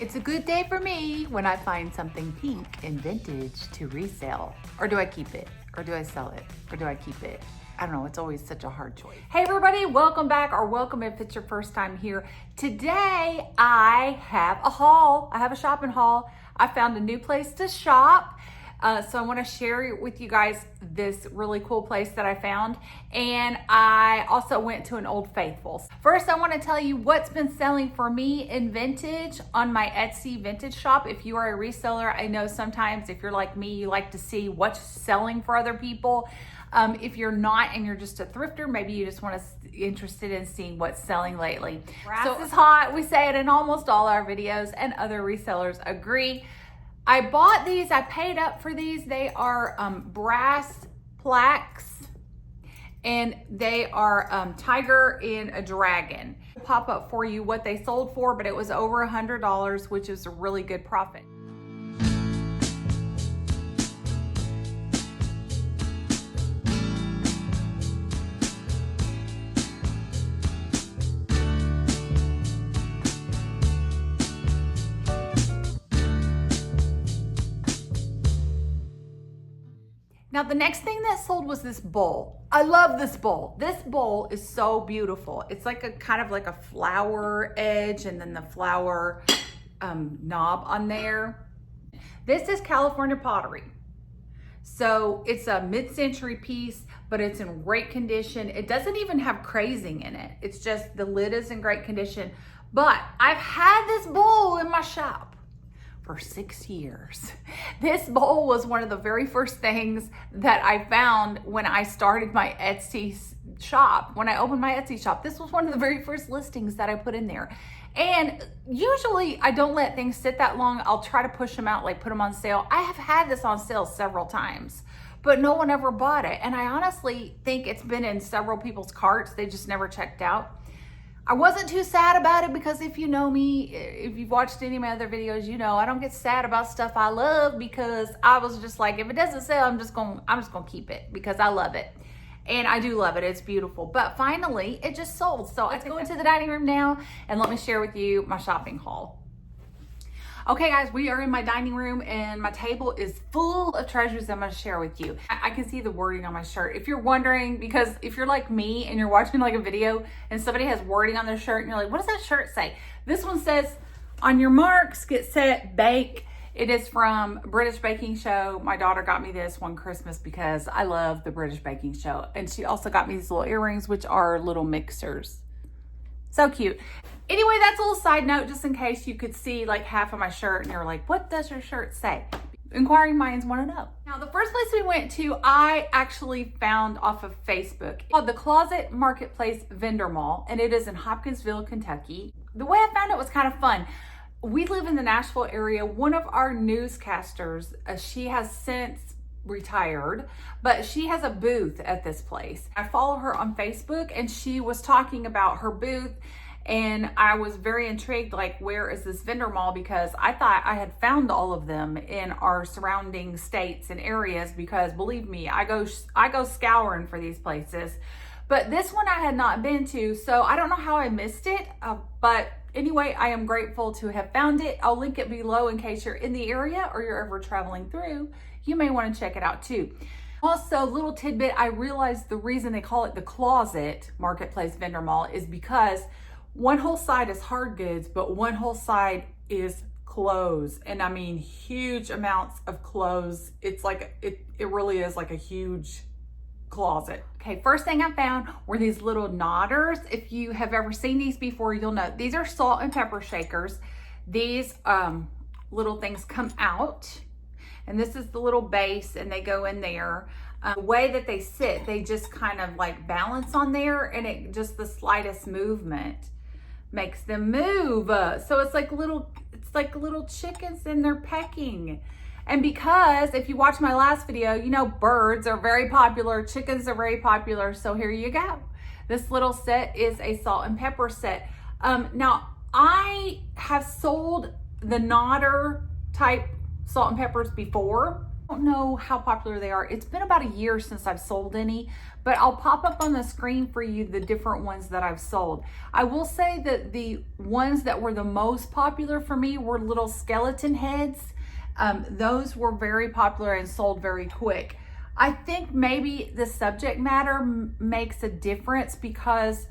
It's a good day for me when I find something pink and vintage to resell. Or do I keep it? Or do I sell it? Or do I keep it? I don't know, it's always such a hard choice. Hey everybody, welcome back, or welcome if it's your first time here. Today I have a haul. I have a shopping haul. I found a new place to shop. So I want to share with you guys this really cool place that I found. And I also went to an Old Faithful. First, I want to tell you what's been selling for me in vintage on my Etsy vintage shop. If you are a reseller, I know sometimes if you're like me, you like to see what's selling for other people. If you're not and you're just a thrifter, maybe you just want to interested in seeing what's selling lately. Brass is hot. We say it in almost all our videos, and other resellers agree. I bought these, I paid up for these. They are brass plaques, and they are tiger and a dragon. I'll pop up for you what they sold for, but it was over $100, which is a really good profit. Now, the next thing that sold was this bowl. I love this bowl. This bowl is so beautiful. It's like a kind of like a flower edge and then the flower knob on there. This is California pottery. So it's a mid-century piece, but it's in great condition. It doesn't even have crazing in it. It's just the lid is in great condition. But I've had this bowl in my shop for 6 years. This bowl was one of the very first things that I found when I started my Etsy shop. When I opened my Etsy shop, this was one of the very first listings that I put in there. And usually I don't let things sit that long. I'll try to push them out, like put them on sale. I have had this on sale several times, but no one ever bought it. And I honestly think it's been in several people's carts. They just never checked out. I wasn't too sad about it because if you know me, if you've watched any of my other videos, you know I don't get sad about stuff I love, because I was just like, if it doesn't sell, I'm just gonna keep it because I love it. And I do love it. It's beautiful. But finally, it just sold. So let's go into the dining room now and let me share with you my shopping haul. Okay guys, we are in my dining room and my table is full of treasures I'm gonna share with you. I can see the wording on my shirt. If you're wondering, because if you're like me and you're watching like a video and somebody has wording on their shirt and you're like, what does that shirt say? This one says, on your marks, get set, bake. It is from British Baking Show. My daughter got me this one Christmas because I love the British Baking Show. And she also got me these little earrings, which are little mixers. So cute. Anyway, that's a little side note, just in case you could see like half of my shirt and you're like, what does your shirt say? Inquiring minds want to know. Now, the first place we went to, I actually found off of Facebook, called the Closet Marketplace Vendor Mall, and it is in Hopkinsville, Kentucky. The way I found it was kind of fun. We live in the Nashville area. One of our newscasters, she has since retired, but she has a booth at this place. I follow her on Facebook and she was talking about her booth, and I was very intrigued, like, where is this vendor mall? Because I thought I had found all of them in our surrounding states and areas, because believe me, I go scouring for these places. But this one I had not been to, so I don't know how I missed it, but anyway, I am grateful to have found it. I'll link it below in case you're in the area or you're ever traveling through. You may want to check it out too. Also, little tidbit, I realized the reason they call it the Closet Marketplace Vendor Mall is because one whole side is hard goods, but one whole side is clothes. And I mean, huge amounts of clothes. It's like, it really is like a huge closet. Okay, first thing I found were these little knotters. If you have ever seen these before, you'll know these are salt and pepper shakers. These little things come out, and this is the little base, and they go in there. The way that they sit, they just kind of like balance on there, and it just, the slightest movement makes them move. So it's like little chickens, and they're pecking. And because if you watch my last video, you know birds are very popular, chickens are very popular. So here you go. This little set is a salt and pepper set. Now I have sold the knotter type salt and peppers before. I don't know how popular they are. It's been about a year since I've sold any, but I'll pop up on the screen for you the different ones that I've sold. I will say that the ones that were the most popular for me were little skeleton heads. Those were very popular and sold very quick. I think maybe the subject matter makes a difference, because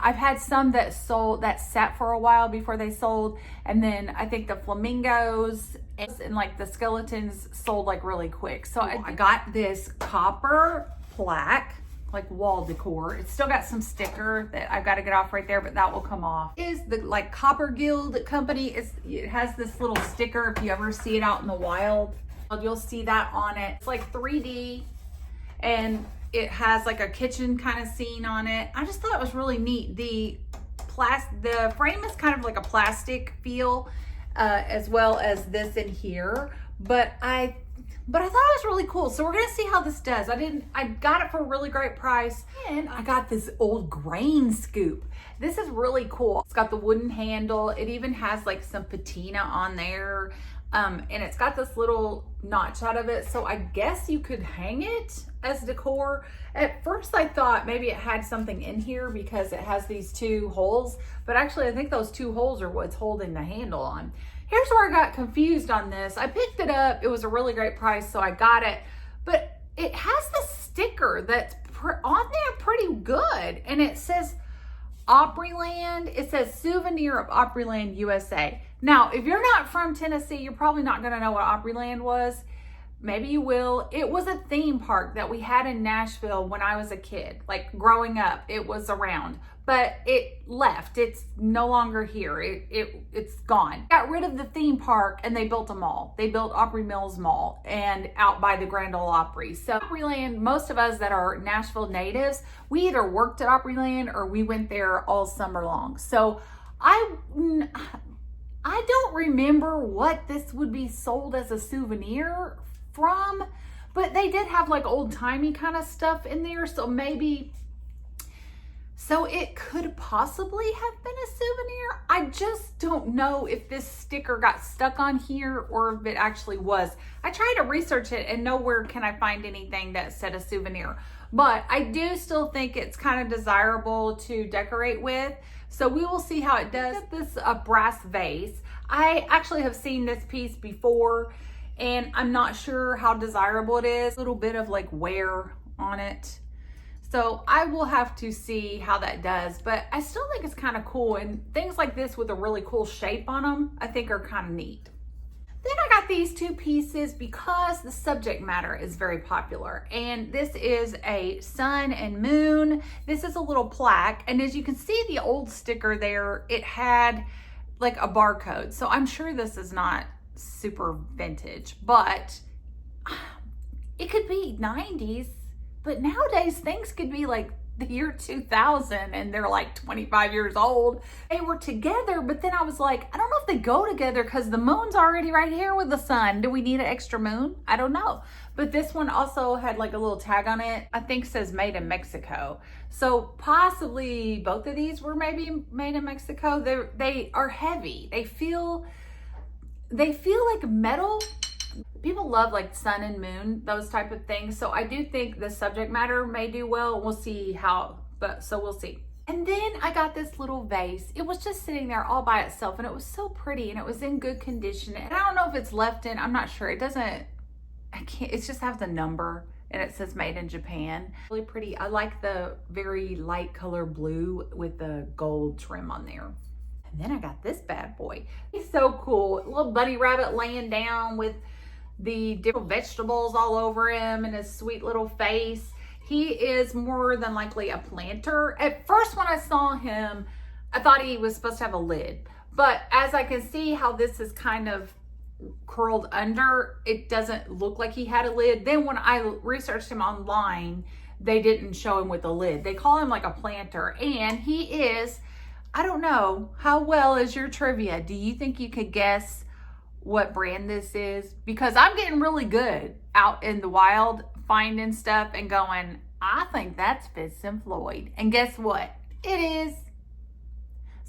I've had some that sat for a while before they sold, and then I think the flamingos and like the skeletons sold like really quick. So I got this copper plaque, like wall decor. It's still got some sticker that I've got to get off right there, but that will come off. It is the like Copper Guild company. It has this little sticker. If you ever see it out in the wild, you'll see that on it. It's like 3D, and it has like a kitchen kind of scene on it. I just thought it was really neat. The frame is kind of like a plastic feel, as well as this in here. But I thought it was really cool. So we're gonna see how this does. I got it for a really great price. And I got this old grain scoop. This is really cool. It's got the wooden handle. It even has like some patina on there. And it's got this little notch out of it. So I guess you could hang it as decor. At first I thought maybe it had something in here because it has these 2 holes, but actually I think those 2 holes are what's holding the handle on. Here's where I got confused on this. I picked it up. It was a really great price, so I got it. But it has the sticker that's on there pretty good. And it says Opryland. It says Souvenir of Opryland, USA. Now, if you're not from Tennessee, you're probably not going to know what Opryland was. Maybe you will. It was a theme park that we had in Nashville when I was a kid. Like growing up, it was around. But it left. It's no longer here. It's gone. Got rid of the theme park and they built a mall. They built Opry Mills Mall and out by the Grand Ole Opry. So Opryland, most of us that are Nashville natives, we either worked at Opryland or we went there all summer long. So I don't remember what this would be sold as a souvenir from, but they did have like old-timey kind of stuff in there. So it could possibly have been a souvenir. I just don't know if this sticker got stuck on here or if it actually was. I tried to research it and nowhere can I find anything that said a souvenir. But I do still think it's kind of desirable to decorate with. So we will see how it does. This brass vase. I actually have seen this piece before and I'm not sure how desirable it is. A little bit of like wear on it. So I will have to see how that does, but I still think it's kind of cool, and things like this with a really cool shape on them, I think are kind of neat. Then I got these 2 pieces because the subject matter is very popular, and this is a sun and moon. This is a little plaque, and as you can see the old sticker there, it had like a barcode. So I'm sure this is not super vintage, but it could be 90s. But nowadays, things could be like the year 2000 and they're like 25 years old. They were together, but then I was like, I don't know if they go together because the moon's already right here with the sun. Do we need an extra moon? I don't know. But this one also had like a little tag on it. I think says made in Mexico. So possibly both of these were maybe made in Mexico. They are heavy. They feel like metal. People love like sun and moon, those type of things. So I do think the subject matter may do well. We'll see how, so we'll see. And then I got this little vase. It was just sitting there all by itself and it was so pretty and it was in good condition. And I don't know if it's left in, I'm not sure. It just has a number and it says made in Japan. Really pretty. I like the very light color blue with the gold trim on there. And then I got this bad boy. He's so cool. A little bunny rabbit laying down with the different vegetables all over him and his sweet little face. He is more than likely a planter. At first when I saw him, I thought he was supposed to have a lid. But as I can see how this is kind of curled under, it doesn't look like he had a lid. Then when I researched him online, they didn't show him with a lid. They call him like a planter. And he is, I don't know, how well is your trivia? Do you think you could guess what brand this is? Because I'm getting really good out in the wild finding stuff and going, I think that's Fitz and Floyd. And guess what? It is.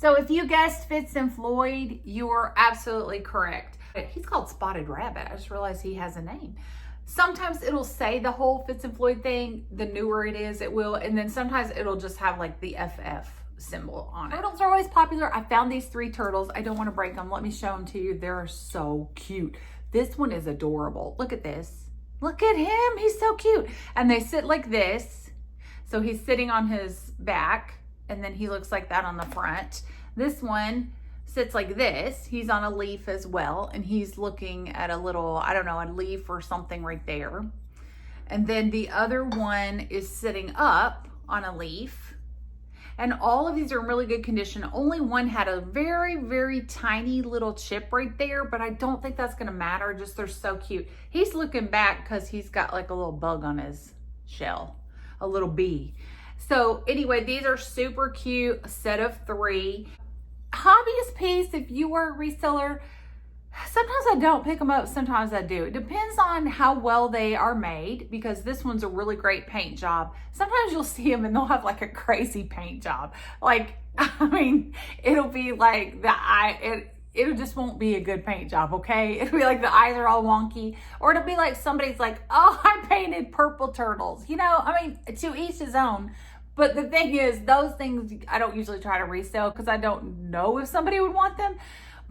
So if you guessed Fitz and Floyd, you were absolutely correct. He's called Spotted Rabbit. I just realized he has a name. Sometimes it'll say the whole Fitz and Floyd thing. The newer it is, it will. And then sometimes it'll just have like the FF symbol on it. Turtles are always popular. I found these 3 turtles. I don't want to break them. Let me show them to you. They're so cute. This one is adorable. Look at this. Look at him. He's so cute. And they sit like this. So he's sitting on his back, and then he looks like that on the front. This one sits like this. He's on a leaf as well, and he's looking at a little, I don't know, a leaf or something right there. And then the other one is sitting up on a leaf. And all of these are in really good condition. Only one had a very, very tiny little chip right there, but I don't think that's gonna matter, just they're so cute. He's looking back because he's got like a little bug on his shell, a little bee. So anyway, these are super cute, a set of 3. Hobbyist piece, if you are a reseller, sometimes I don't pick them up, sometimes I do. It depends on how well they are made, because this one's a really great paint job. Sometimes you'll see them and they'll have like a crazy paint job. Like, I mean, it'll be like the eye, it just won't be a good paint job, okay? It'll be like the eyes are all wonky, or it'll be like somebody's like, oh, I painted purple turtles. You know, I mean, to each his own. But the thing is, those things I don't usually try to resell because I don't know if somebody would want them.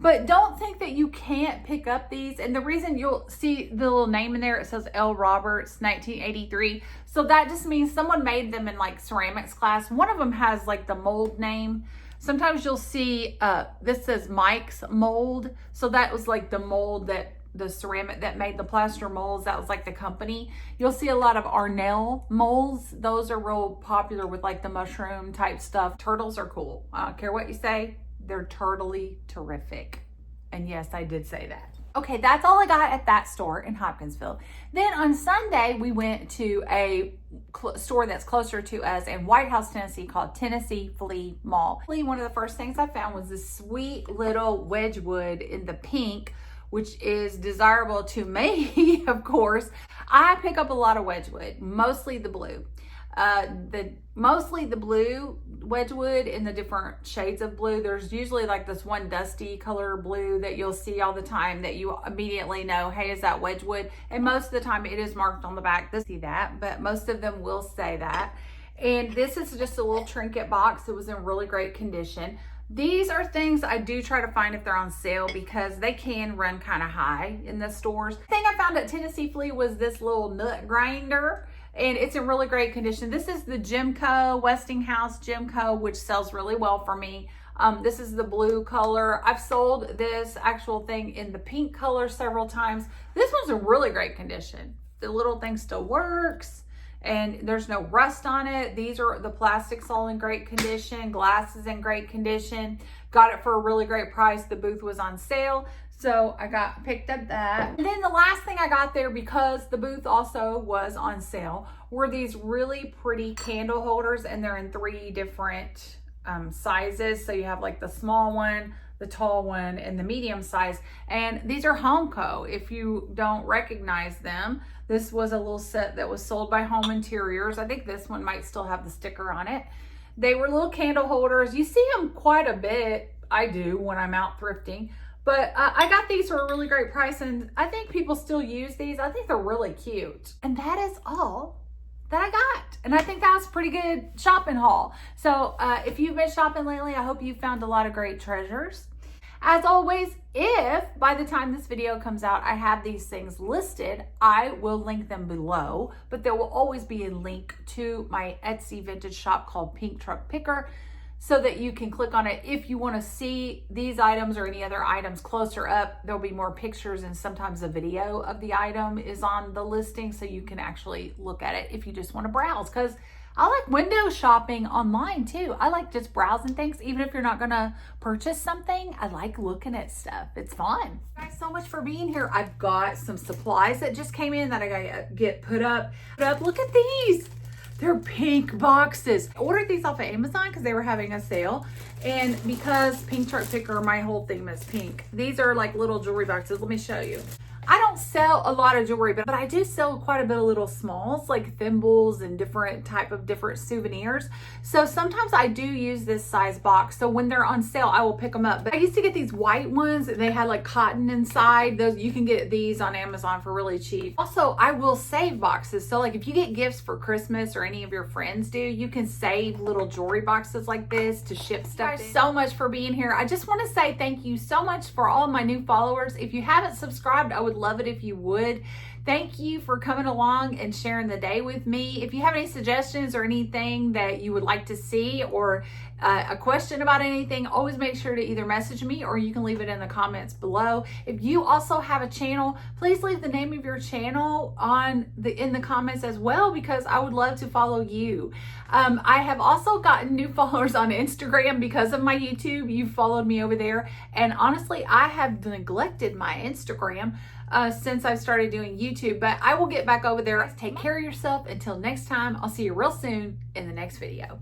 But don't think that you can't pick up these. And the reason, you'll see the little name in there, it says L. Roberts, 1983. So that just means someone made them in like ceramics class. One of them has like the mold name. Sometimes you'll see, this says Mike's mold. So that was like the mold that the ceramic that made the plaster molds, that was like the company. You'll see a lot of Arnell molds. Those are real popular with like the mushroom type stuff. Turtles are cool. I don't care what you say. They're turtly terrific. And yes, I did say that. Okay, that's all I got at that store in Hopkinsville. Then on Sunday, we went to a store that's closer to us in White House, Tennessee, called Tennessee Flea Mall. One of the first things I found was this sweet little Wedgewood in the pink, which is desirable to me, of course. I pick up a lot of Wedgewood, mostly the blue. Mostly the blue Wedgewood in the different shades of blue. There's usually like this one dusty color blue that you'll see all the time that you immediately know, hey, is that Wedgewood? And most of the time it is marked on the back to see that, but most of them will say that. And this is just a little trinket box. It was in really great condition. These are things I do try to find if they're on sale, because they can run kind of high in the stores. The thing I found at Tennessee Flea was this little nut grinder, and it's in really great condition. This is the Jimco, Westinghouse Jimco, which sells really well for me. This is the blue color. I've sold this actual thing in the pink color several times. This one's in really great condition. The little thing still works, and there's no rust on it. These are the plastics all in great condition. Glass is in great condition. Got it for a really great price. The booth was on sale, so I picked up that. And then the last thing I got there, because the booth also was on sale, were these really pretty candle holders, and they're in 3 different sizes. So you have like the small one, the tall one, and the medium size. And these are Homeco. If you don't recognize them, this was a little set that was sold by Home Interiors. I think this one might still have the sticker on it. They were little candle holders. You see them quite a bit. I do when I'm out thrifting. But I got these for a really great price, and I think people still use these. I think they're really cute. And that is all that I got. And I think that was a pretty good shopping haul. So if you've been shopping lately, I hope you found a lot of great treasures. As always, if by the time this video comes out, I have these things listed, I will link them below, but there will always be a link to my Etsy vintage shop called Pink Truck Picker, so that you can click on it if you want to see these items or any other items closer up. There'll be more pictures, and sometimes a video of the item is on the listing, so you can actually look at it if you just want to browse, because I like window shopping online too. I like just browsing things. Even if you're not gonna purchase something, I like looking at stuff. It's fun. Thanks so much for being here. I've got some supplies that just came in that I gotta get put up. Look at these. They're pink boxes. I ordered these off of Amazon because they were having a sale. And because Pink Truck Picker, my whole theme is pink. These are like little jewelry boxes. Let me show you. I don't don't sell a lot of jewelry, but I do sell quite a bit of little smalls, like thimbles and different souvenirs. So sometimes I do use this size box. So when they're on sale, I will pick them up. But I used to get these white ones and they had like cotton inside. Those, you can get these on Amazon for really cheap. Also, I will save boxes. So like if you get gifts for Christmas or any of your friends do, you can save little jewelry boxes like this to ship stuff. Thank you so much for being here. I just want to say thank you so much for all of my new followers. If you haven't subscribed, I would love it if you would. Thank you for coming along and sharing the day with me. If you have any suggestions or anything that you would like to see, or a question about anything, always make sure to either message me or you can leave it in the comments below. If you also have a channel, please leave the name of your channel in the comments as well, because I would love to follow you. I have also gotten new followers on Instagram because of my YouTube. You followed me over there, and honestly, I have neglected my Instagram since I've started doing YouTube, but I will get back over there. Take care of yourself. Until next time, I'll see you real soon in the next video.